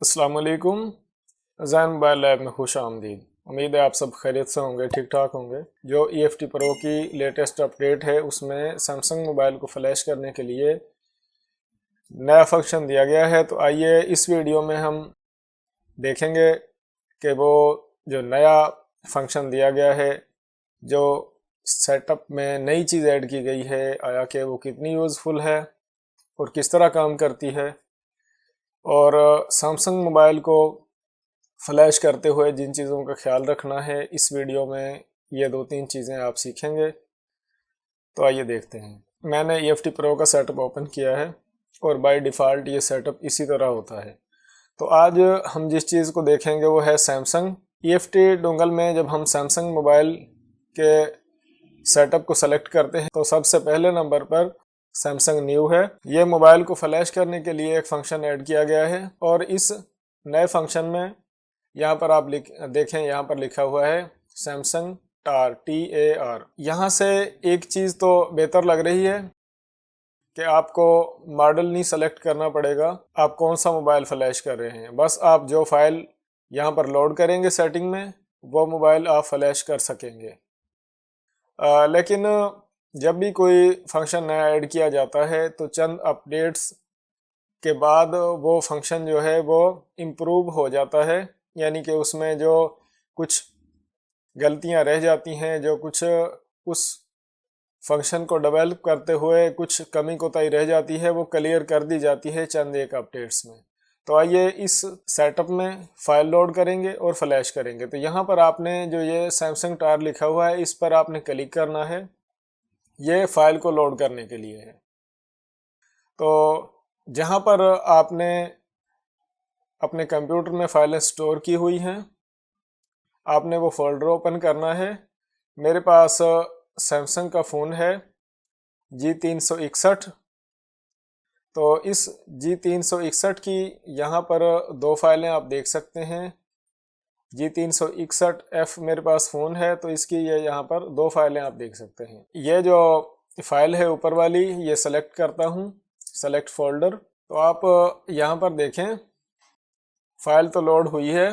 अस्सलाम वालेकुम। ज़ैन mobile lab में खुश आमदीद। उम्मीद है आप सब खैरियत से होंगे, ठीक ठाक होंगे। जो EFT प्रो की लेटेस्ट अपडेट है उसमें सैमसंग मोबाइल को फ्लैश करने के लिए नया फंक्शन दिया गया है। तो आइए इस वीडियो में हम देखेंगे कि वो जो नया फंक्शन दिया गया है, जो सेटअप में नई चीज़ ऐड की गई है, आया कि वो कितनी यूज़फुल है और किस तरह काम करती है। और सैमसंग मोबाइल को फ्लैश करते हुए जिन चीज़ों का ख्याल रखना है, इस वीडियो में ये 2-3 चीज़ें आप सीखेंगे। तो आइए देखते हैं। मैंने EFT प्रो का सेटअप ओपन किया है और बाय डिफ़ॉल्ट ये सेटअप इसी तरह होता है। तो आज हम जिस चीज़ को देखेंगे वो है सैमसंग EFT डोंगल में। जब हम सैमसंग मोबाइल के सेटअप को सेलेक्ट करते हैं तो सबसे पहले नंबर पर सैमसंग न्यू है। ये मोबाइल को फ्लैश करने के लिए एक फंक्शन ऐड किया गया है और इस नए फंक्शन में यहाँ पर आप देखें, यहाँ पर लिखा हुआ है सैमसंग टार TAR। यहाँ से एक चीज़ तो बेहतर लग रही है कि आपको मॉडल नहीं सेलेक्ट करना पड़ेगा, आप कौन सा मोबाइल फ्लैश कर रहे हैं। बस आप जो फाइल यहाँ पर लोड करेंगे सेटिंग में, वो मोबाइल आप फ्लैश कर सकेंगे। लेकिन जब भी कोई फंक्शन नया ऐड किया जाता है तो चंद अपडेट्स के बाद वो फंक्शन जो है वो इम्प्रूव हो जाता है, यानी कि उसमें जो कुछ गलतियां रह जाती हैं, जो कुछ उस फंक्शन को डेवलप करते हुए कुछ कमी कोताही रह जाती है, वो क्लियर कर दी जाती है चंद एक अपडेट्स में। तो आइए इस सेटअप में फाइल लोड करेंगे और फ्लैश करेंगे। तो यहाँ पर आपने जो ये सैमसंग टार लिखा हुआ है, इस पर आपने क्लिक करना है। ये फाइल को लोड करने के लिए है। तो जहाँ पर आपने अपने कंप्यूटर में फाइलें स्टोर की हुई हैं, आपने वो फोल्डर ओपन करना है। मेरे पास सैमसंग का फ़ोन है G361। तो इस G361 की यहाँ पर दो फाइलें आप देख सकते हैं। G361F मेरे पास फ़ोन है तो इसकी ये यहाँ पर दो फाइलें आप देख सकते हैं। ये जो फाइल है ऊपर वाली, ये सेलेक्ट करता हूँ, सेलेक्ट फोल्डर। तो आप यहाँ पर देखें, फाइल तो लोड हुई है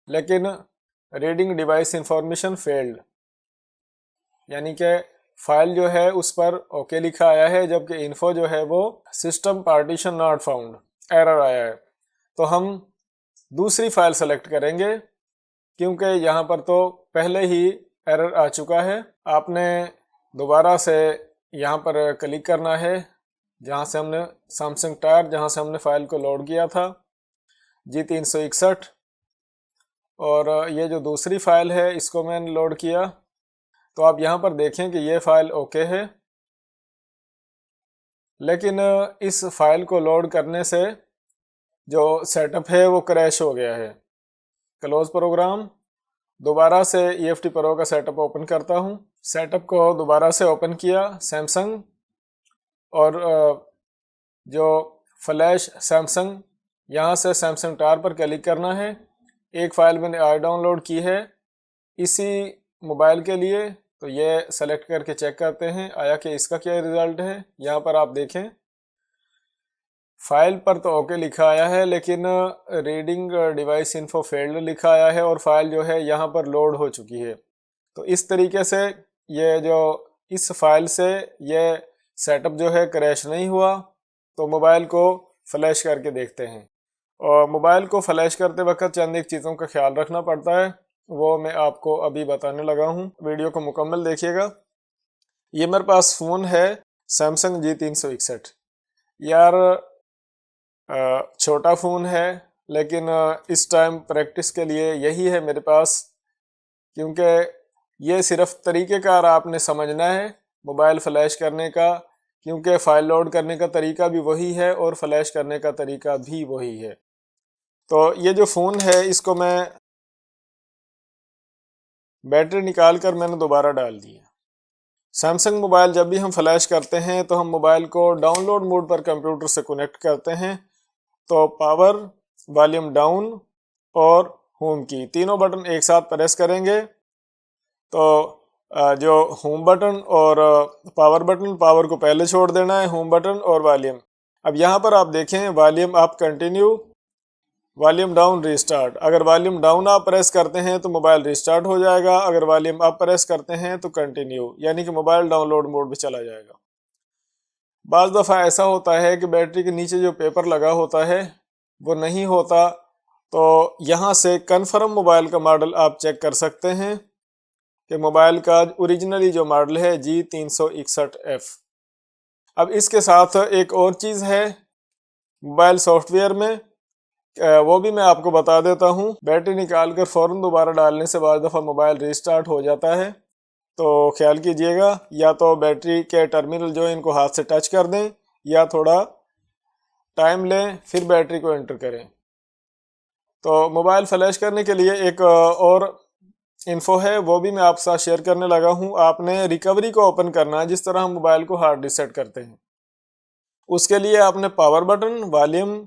लेकिन रीडिंग डिवाइस इंफॉर्मेशन फेल्ड, यानी कि फाइल जो है उस पर ओके लिखा आया है, जबकि इन्फो जो है वो system partition not found error आया है। तो हम दूसरी फाइल सेलेक्ट करेंगे क्योंकि यहाँ पर तो पहले ही एरर आ चुका है। आपने दोबारा से यहाँ पर क्लिक करना है जहाँ से हमने सैमसंग टार, जहाँ से हमने फाइल को लोड किया था, G361। और ये जो दूसरी फाइल है इसको मैंने लोड किया। तो आप यहाँ पर देखें कि ये फाइल ओके है, लेकिन इस फाइल को लोड करने से जो सेटअप है वो क्रैश हो गया है। क्लोज प्रोग्राम, दोबारा से EFT प्रो का सेटअप ओपन करता हूँ। सेटअप को दोबारा से ओपन किया सैमसंग, और जो फ्लैश सैमसंग, यहाँ से सैमसंग टार पर क्लिक करना है। एक फाइल मैंने और डाउनलोड की है इसी मोबाइल के लिए, तो ये सेलेक्ट करके चेक करते हैं आया कि इसका क्या रिजल्ट है। यहाँ पर आप देखें, फाइल पर तो ओके लिखा आया है लेकिन रीडिंग डिवाइस इन्फो फेल्ड लिखा आया है और फाइल जो है यहाँ पर लोड हो चुकी है। तो इस तरीके से ये जो इस फाइल से ये सेटअप जो है क्रैश नहीं हुआ। तो मोबाइल को फ्लैश करके देखते हैं। और मोबाइल को फ्लैश करते वक्त चंद एक चीज़ों का ख्याल रखना पड़ता है, वो मैं आपको अभी बताने लगा हूँ। वीडियो को मुकम्मल देखिएगा। ये मेरे पास फ़ोन है सैमसंग G361। यार छोटा फ़ोन है लेकिन इस टाइम प्रैक्टिस के लिए यही है मेरे पास, क्योंकि ये सिर्फ तरीक़ेकार आपने समझना है मोबाइल फ्लैश करने का, क्योंकि फ़ाइल लोड करने का तरीका भी वही है और फ्लैश करने का तरीका भी वही है। तो ये जो फ़ोन है इसको मैं बैटरी निकाल कर मैंने दोबारा डाल दी है। सैमसंग मोबाइल जब भी हम फ्लैश करते हैं तो हम मोबाइल को डाउनलोड मोड पर कंप्यूटर से कनेक्ट करते हैं। तो पावर, वॉल्यूम डाउन और होम की तीनों बटन एक साथ प्रेस करेंगे तो जो होम बटन और पावर बटन, पावर को पहले छोड़ देना है, होम बटन और वॉल्यूम। अब यहाँ पर आप देखें वॉल्यूम आप कंटिन्यू वॉल्यूम डाउन रीस्टार्ट। अगर वॉल्यूम डाउन आप प्रेस करते हैं तो मोबाइल रीस्टार्ट हो जाएगा, अगर वॉल्यूम अप प्रेस करते हैं तो कंटिन्यू, यानी कि मोबाइल डाउनलोड मोड में चला जाएगा। बाज़ दफ़ा ऐसा होता है कि बैटरी के नीचे जो पेपर लगा होता है वो नहीं होता, तो यहाँ से कन्फर्म मोबाइल का मॉडल आप चेक कर सकते हैं कि मोबाइल का ओरिजिनली जो मॉडल है G361F। अब इसके साथ एक और चीज़ है मोबाइल सॉफ्टवेयर में, वो भी मैं आपको बता देता हूँ। बैटरी निकाल कर फ़ौरन दोबारा डालने से बाज़ दफ़ा मोबाइल रीस्टार्ट हो जाता है, तो ख्याल कीजिएगा, या तो बैटरी के टर्मिनल जो है इनको हाथ से टच कर दें या थोड़ा टाइम लें फिर बैटरी को एंटर करें। तो मोबाइल फ्लैश करने के लिए एक और इन्फो है, वो भी मैं आपके साथ शेयर करने लगा हूँ। आपने रिकवरी को ओपन करना है जिस तरह हम मोबाइल को हार्ड रीसेट करते हैं। उसके लिए आपने पावर बटन, वॉल्यूम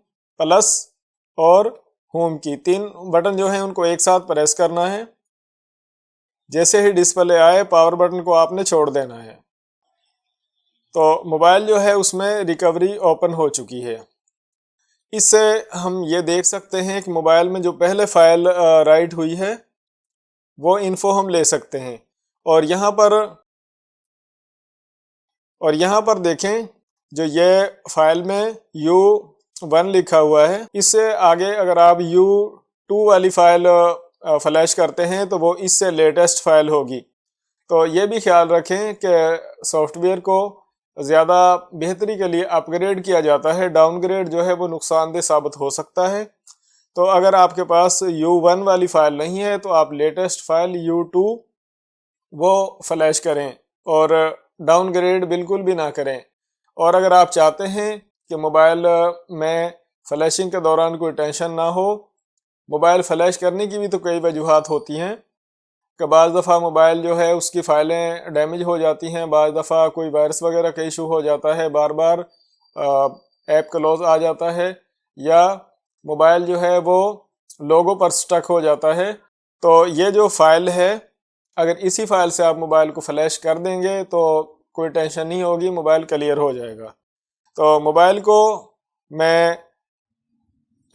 प्लस और होम की, 3 बटन जो हैं उनको एक साथ प्रेस करना है। जैसे ही डिस्प्ले आए पावर बटन को आपने छोड़ देना है, तो मोबाइल जो है उसमें रिकवरी ओपन हो चुकी है। इससे हम ये देख सकते हैं कि मोबाइल में जो पहले फाइल राइट हुई है वो इन्फो हम ले सकते हैं। और यहाँ पर देखें, जो ये फाइल में U1 लिखा हुआ है, इससे आगे अगर आप U2 वाली फाइल फ्लैश करते हैं तो वो इससे लेटेस्ट फाइल होगी। तो ये भी ख्याल रखें कि सॉफ्टवेयर को ज़्यादा बेहतरी के लिए अपग्रेड किया जाता है, डाउनग्रेड जो है वो नुकसानदेह साबित हो सकता है। तो अगर आपके पास U1 वाली फाइल नहीं है तो आप लेटेस्ट फाइल U2 वो फ्लैश करें और डाउनग्रेड बिल्कुल भी ना करें। और अगर आप चाहते हैं कि मोबाइल में फ्लैशिंग के दौरान कोई टेंशन ना हो, मोबाइल फ्लैश करने की भी तो कई वजूहात होती हैं कि बाज़ दफ़ा मोबाइल जो है उसकी फ़ाइलें डैमेज हो जाती हैं, बाज़ दफ़ा कोई वायरस वगैरह का इशू हो जाता है, बार बार ऐप क्लोज आ जाता है, या मोबाइल जो है वो लोगो पर स्टक हो जाता है। तो ये जो फाइल है, अगर इसी फाइल से आप मोबाइल को फ्लैश कर देंगे तो कोई टेंशन नहीं होगी, मोबाइल क्लियर हो जाएगा। तो मोबाइल को मैं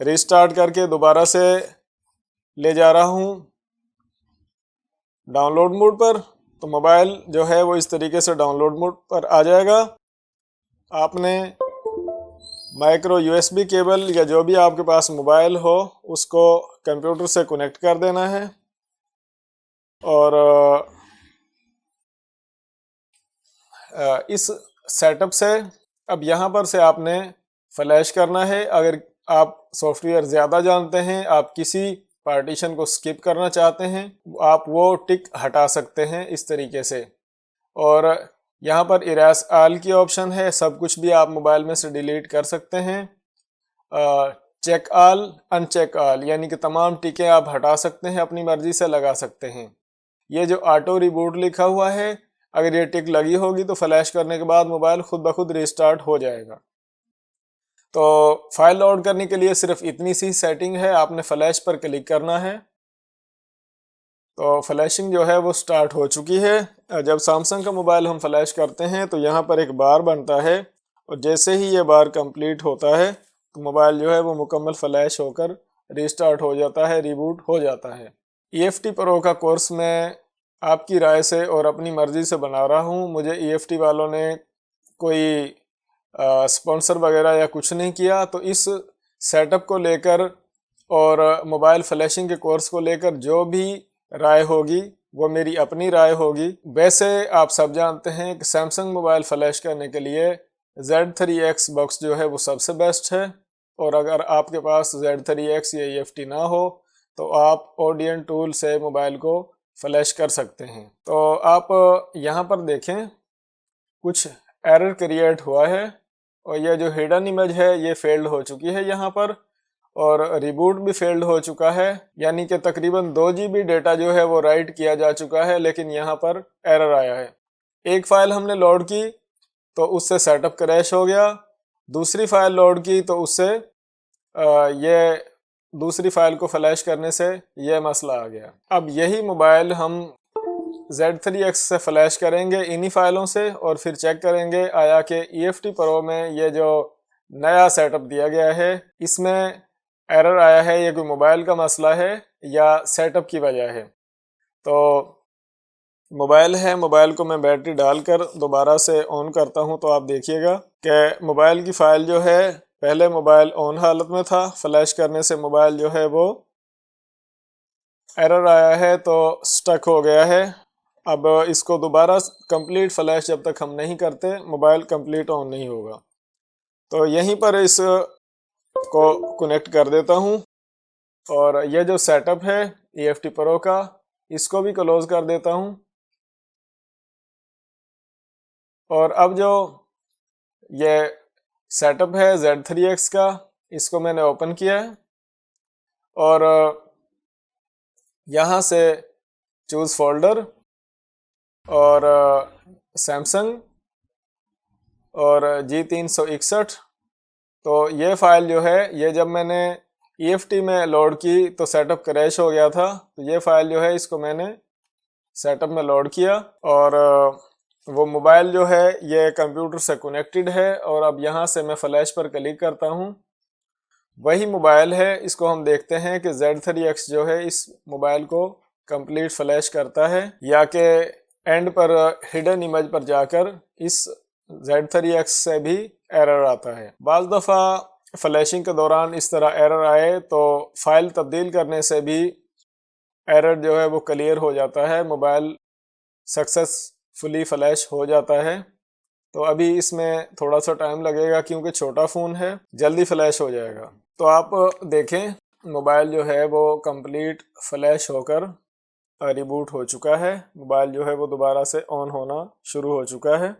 रिस्टार्ट करके दोबारा से ले जा रहा हूँ डाउनलोड मोड पर, तो मोबाइल जो है वो इस तरीके से डाउनलोड मोड पर आ जाएगा। आपने माइक्रो USB केबल या जो भी आपके पास मोबाइल हो उसको कंप्यूटर से कनेक्ट कर देना है और इस सेटअप से अब यहाँ पर से आपने फ्लैश करना है। अगर आप सॉफ्टवेयर ज़्यादा जानते हैं, आप किसी पार्टीशन को स्किप करना चाहते हैं, आप वो टिक हटा सकते हैं इस तरीके से। और यहाँ पर इरेज ऑल की ऑप्शन है, सब कुछ भी आप मोबाइल में से डिलीट कर सकते हैं। चेक ऑल, अनचेक ऑल, यानी कि तमाम टिकें आप हटा सकते हैं, अपनी मर्जी से लगा सकते हैं। ये जो ऑटो रिबूट लिखा हुआ है, अगर ये टिक लगी होगी तो फ्लैश करने के बाद मोबाइल खुद ब खुद रिस्टार्ट हो जाएगा। तो फाइल लोड करने के लिए सिर्फ इतनी सी सेटिंग है, आपने फ्लैश पर क्लिक करना है तो फ्लैशिंग जो है वो स्टार्ट हो चुकी है। जब सैमसंग का मोबाइल हम फ्लैश करते हैं तो यहाँ पर एक बार बनता है और जैसे ही ये बार कंप्लीट होता है तो मोबाइल जो है वो मुकम्मल फ्लैश होकर रिस्टार्ट हो जाता है, रिबूट हो जाता है। EFT प्रो का कोर्स मैं आपकी राय से और अपनी मर्ज़ी से बना रहा हूँ। मुझे EFT वालों ने कोई स्पॉन्सर वगैरह या कुछ नहीं किया, तो इस सेटअप को लेकर और मोबाइल फ्लैशिंग के कोर्स को लेकर जो भी राय होगी वो मेरी अपनी राय होगी। वैसे आप सब जानते हैं कि सैमसंग मोबाइल फ्लैश करने के लिए Z3X बॉक्स जो है वो सबसे बेस्ट है, और अगर आपके पास Z3X या EFT ना हो तो आप ओडियन टूल से मोबाइल को फ्लैश कर सकते हैं। तो आप यहाँ पर देखें कुछ एरर क्रिएट हुआ है और यह जो हिडन इमेज है ये फेल्ड हो चुकी है यहाँ पर, और रिबूट भी फेल्ड हो चुका है, यानी कि तकरीबन 2 GB डेटा जो है वो राइट किया जा चुका है, लेकिन यहाँ पर एरर आया है। एक फाइल हमने लोड की तो उससे सेटअप क्रैश हो गया, दूसरी फाइल लोड की तो उससे ये दूसरी फाइल को फ्लैश करने से ये मसला आ गया। अब यही मोबाइल हम Z3X से फ्लैश करेंगे इन्हीं फाइलों से और फिर चेक करेंगे आया कि EFT प्रो में ये जो नया सेटअप दिया गया है इसमें एरर आया है ये कोई मोबाइल का मसला है या सेटअप की वजह है। तो मोबाइल है, मोबाइल को मैं बैटरी डालकर दोबारा से ऑन करता हूं तो आप देखिएगा कि मोबाइल की फ़ाइल जो है, पहले मोबाइल ऑन हालत में था, फ्लैश करने से मोबाइल जो है वो एरर आया है तो स्टक हो गया है। अब इसको दोबारा कंप्लीट फ्लैश जब तक हम नहीं करते मोबाइल कंप्लीट ऑन नहीं होगा। तो यहीं पर इस को कनेक्ट कर देता हूं और ये जो सेटअप है EFT Pro का, इसको भी क्लोज कर देता हूं। और अब जो ये सेटअप है Z3X का, इसको मैंने ओपन किया है और यहाँ से चूज फोल्डर और सैमसंग और G361। तो ये फाइल जो है, ये जब मैंने EFT में लोड की तो सेटअप क्रैश हो गया था। तो ये फाइल जो है इसको मैंने सेटअप में लोड किया और वो मोबाइल जो है ये कंप्यूटर से कनेक्टेड है। और अब यहाँ से मैं फ्लैश पर क्लिक करता हूँ, वही मोबाइल है। इसको हम देखते हैं कि Z3X जो है इस मोबाइल को कंप्लीट फ्लैश करता है या कि एंड पर हिडन इमेज पर जाकर इस Z3X से भी एरर आता है। बाज़ दफ़ा फ्लैशिंग के दौरान इस तरह एरर आए तो फाइल तब्दील करने से भी एरर जो है वो क्लियर हो जाता है, मोबाइल सक्सेसफुली फ्लैश हो जाता है। तो अभी इसमें थोड़ा सा टाइम लगेगा क्योंकि छोटा फ़ोन है, जल्दी फ्लैश हो जाएगा। तो आप देखें मोबाइल जो है वो कंप्लीट फ्लैश होकर रिबूट हो चुका है। मोबाइल जो है वो दोबारा से ऑन होना शुरू हो चुका है।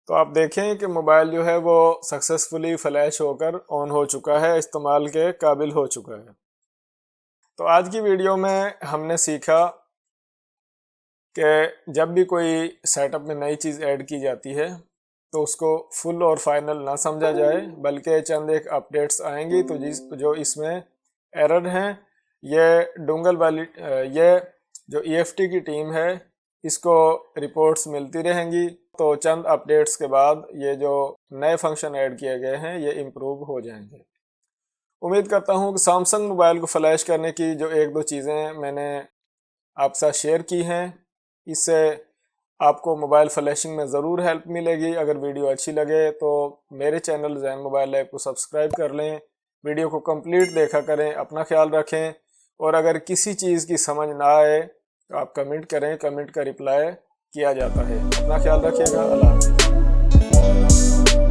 तो आप देखें कि मोबाइल जो है वो सक्सेसफुली फ्लैश होकर ऑन हो चुका है, इस्तेमाल के काबिल हो चुका है। तो आज की वीडियो में हमने सीखा कि जब भी कोई सेटअप में नई चीज़ ऐड की जाती है तो उसको फुल और फाइनल ना समझा जाए, बल्कि चंद एक अपडेट्स आएंगी तो जो इसमें एरर हैं ये डोंगल वाली ये जो EFT की टीम है इसको रिपोर्ट्स मिलती रहेंगी। तो चंद अपडेट्स के बाद ये जो नए फंक्शन ऐड किए गए हैं ये इम्प्रूव हो जाएंगे। उम्मीद करता हूँ कि सैमसंग मोबाइल को फ्लैश करने की जो एक दो चीज़ें मैंने आपके साथ शेयर की हैं, इससे आपको मोबाइल फ्लैशिंग में ज़रूर हेल्प मिलेगी। अगर वीडियो अच्छी लगे तो मेरे चैनल ज़ैन मोबाइल लैब को सब्सक्राइब कर लें, वीडियो को कंप्लीट देखा करें, अपना ख्याल रखें। और अगर किसी चीज़ की समझ ना आए तो आप कमेंट करें, कमेंट का रिप्लाई किया जाता है। अपना ख्याल रखिएगा। अल्लाह हाफ़िज़।